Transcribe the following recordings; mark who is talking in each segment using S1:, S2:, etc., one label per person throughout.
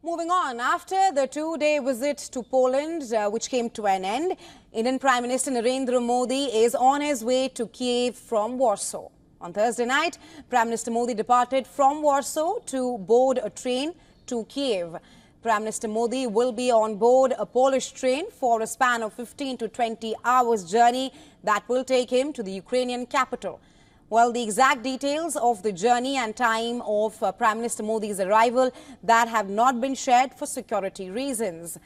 S1: Moving on, after the two-day visit to Poland, which came to an end, Indian Prime Minister Narendra Modi is on his way to Kiev from Warsaw. On Thursday night, Prime Minister Modi departed from Warsaw to board a train to Kiev. Prime Minister Modi will be on board a Polish train for a span of 15 to 20 hours journey that will take him to the Ukrainian capital. Well, the exact details of the journey and time of Prime Minister Modi's arrival that have not been shared for security reasons.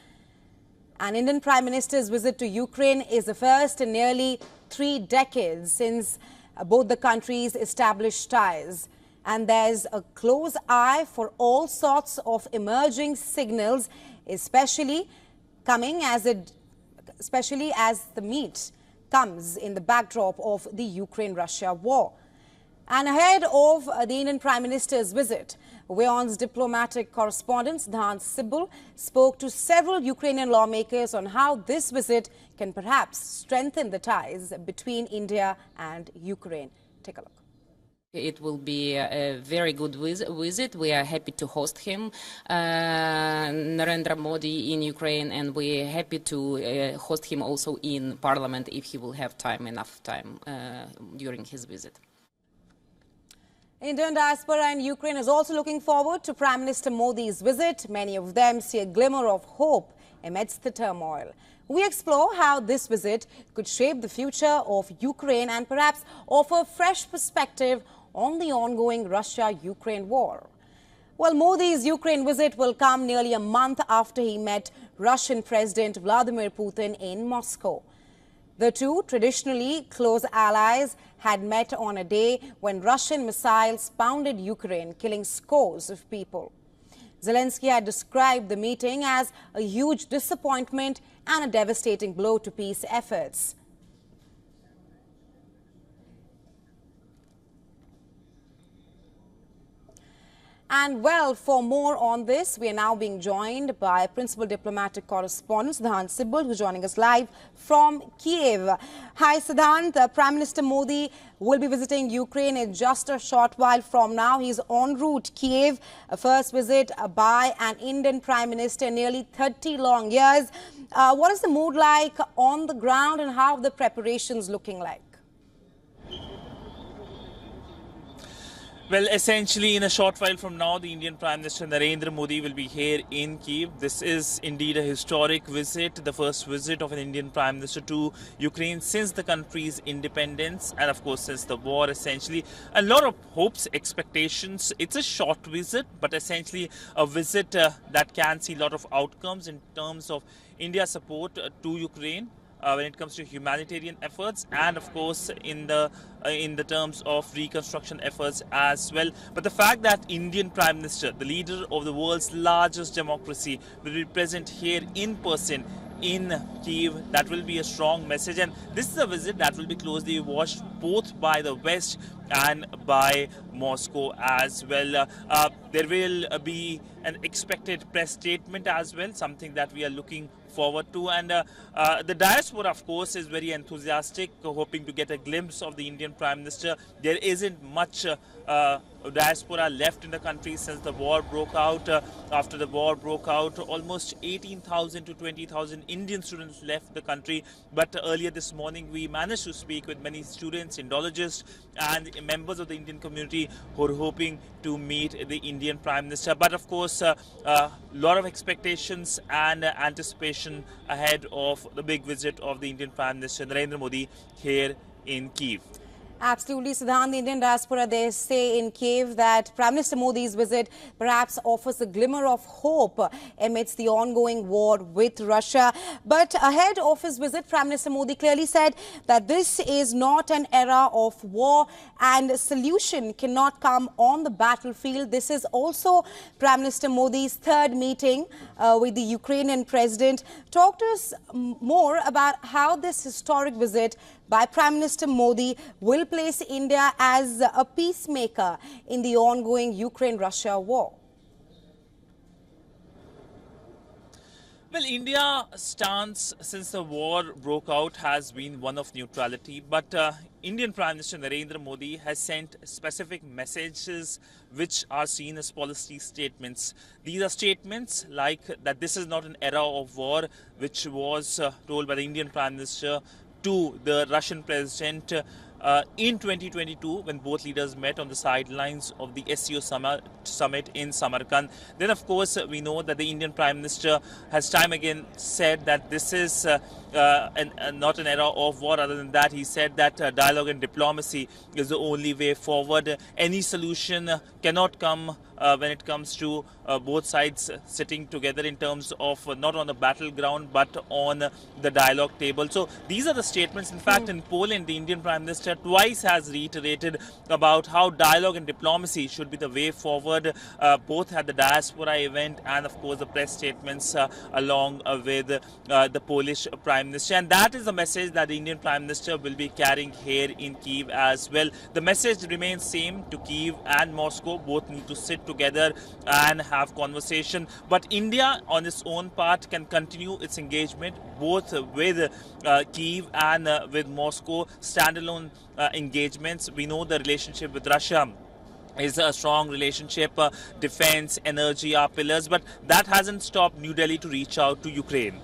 S1: An Indian Prime Minister's visit to Ukraine is the first in nearly 3 decades since both the countries established ties. And there's a close eye for all sorts of emerging signals, especially as the meet comes in the backdrop of the Ukraine-Russia war. And ahead of the Indian Prime Minister's visit, WION's diplomatic correspondent Zelensky spoke to several Ukrainian lawmakers on how this visit can perhaps strengthen the ties between India and Ukraine. Take a look.
S2: It will be a very good visit. We are happy to host him, Narendra Modi, in Ukraine, and we're happy to host him also in Parliament if he will have enough time during his visit.
S1: Indian diaspora in Ukraine is also looking forward to Prime Minister Modi's visit. Many of them see a glimmer of hope amidst the turmoil. We explore how this visit could shape the future of Ukraine and perhaps offer fresh perspective on the ongoing Russia-Ukraine war. Well, Modi's Ukraine visit will come nearly a month after he met Russian President Vladimir Putin in Moscow. The two traditionally close allies had met on a day when Russian missiles pounded Ukraine, killing scores of people. Zelensky had described the meeting as a huge disappointment and a devastating blow to peace efforts. And well, for more on this, we are now being joined by Principal Diplomatic Correspondent Zelensky, who's joining us live from Kiev. Hi, Siddhant. Prime Minister Modi will be visiting Ukraine in just a short while from now. He's en route Kiev, a first visit by an Indian Prime Minister in nearly 30 long years. What is the mood like on the ground and how are the preparations looking like?
S3: Well, essentially, in a short while from now, the Indian Prime Minister Narendra Modi will be here in Kyiv. This is indeed a historic visit, the first visit of an Indian Prime Minister to Ukraine since the country's independence and, of course, since the war, essentially. A lot of hopes, expectations. It's a short visit, but essentially a visit that can see a lot of outcomes in terms of India's support to Ukraine. When it comes to humanitarian efforts and, of course, in the terms of reconstruction efforts as well. But the fact that Indian Prime Minister, the leader of the world's largest democracy, will be present here in person in Kyiv, that will be a strong message. And this is a visit that will be closely watched both by the West and by Moscow as well. There will be an expected press statement as well, something that we are looking forward to. And the diaspora, of course, is very enthusiastic, hoping to get a glimpse of the Indian Prime Minister. There isn't much diaspora left in the country since the war broke out. After the war broke out, almost 18,000 to 20,000 Indian students left the country. But earlier this morning, we managed to speak with many students, Indologists, and members of the Indian community who are hoping to meet the Indian Prime Minister. But of course, a lot of expectations and anticipation ahead of the big visit of the Indian Prime Minister Narendra Modi here in Kyiv.
S1: Absolutely, Siddhant. The Indian diaspora, they say in Kiev that Prime Minister Modi's visit perhaps offers a glimmer of hope amidst the ongoing war with Russia. But ahead of his visit, Prime Minister Modi clearly said that this is not an era of war and a solution cannot come on the battlefield. This is also Prime Minister Modi's third meeting with the Ukrainian president. Talk to us more about how this historic visit by Prime Minister Modi will place India as a peacemaker in the ongoing Ukraine-Russia war.
S3: Well, India's stance since the war broke out has been one of neutrality, but Indian Prime Minister Narendra Modi has sent specific messages which are seen as policy statements. These are statements like that this is not an era of war, which was told by the Indian Prime Minister to the Russian President in 2022 when both leaders met on the sidelines of the SCO summit in Samarkand. Then, of course, we know that the Indian Prime Minister has time again said that this is not an era of war. Other than that, he said that dialogue and diplomacy is the only way forward. Any solution cannot come when it comes to both sides sitting together in terms of not on the battleground but on the dialogue table. So these are the statements. In fact, in Poland, the Indian Prime Minister twice has reiterated about how dialogue and diplomacy should be the way forward, both at the diaspora event and, of course, the press statements along with the Polish Prime Minister. And that is the message that the Indian Prime Minister will be carrying here in Kyiv as well. The message remains same to Kyiv and Moscow. Both need to sit together and have conversation. But India, on its own part, can continue its engagement both with Kyiv and with Moscow, standalone engagements. We know the relationship with Russia is a strong relationship. Defense, energy are pillars, but that hasn't stopped New Delhi to reach out to Ukraine.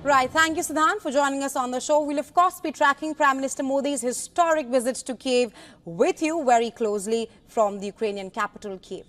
S1: Right. Thank you, Siddhant, for joining us on the show. We'll, of course, be tracking Prime Minister Modi's historic visit to Kyiv with you very closely from the Ukrainian capital, Kyiv.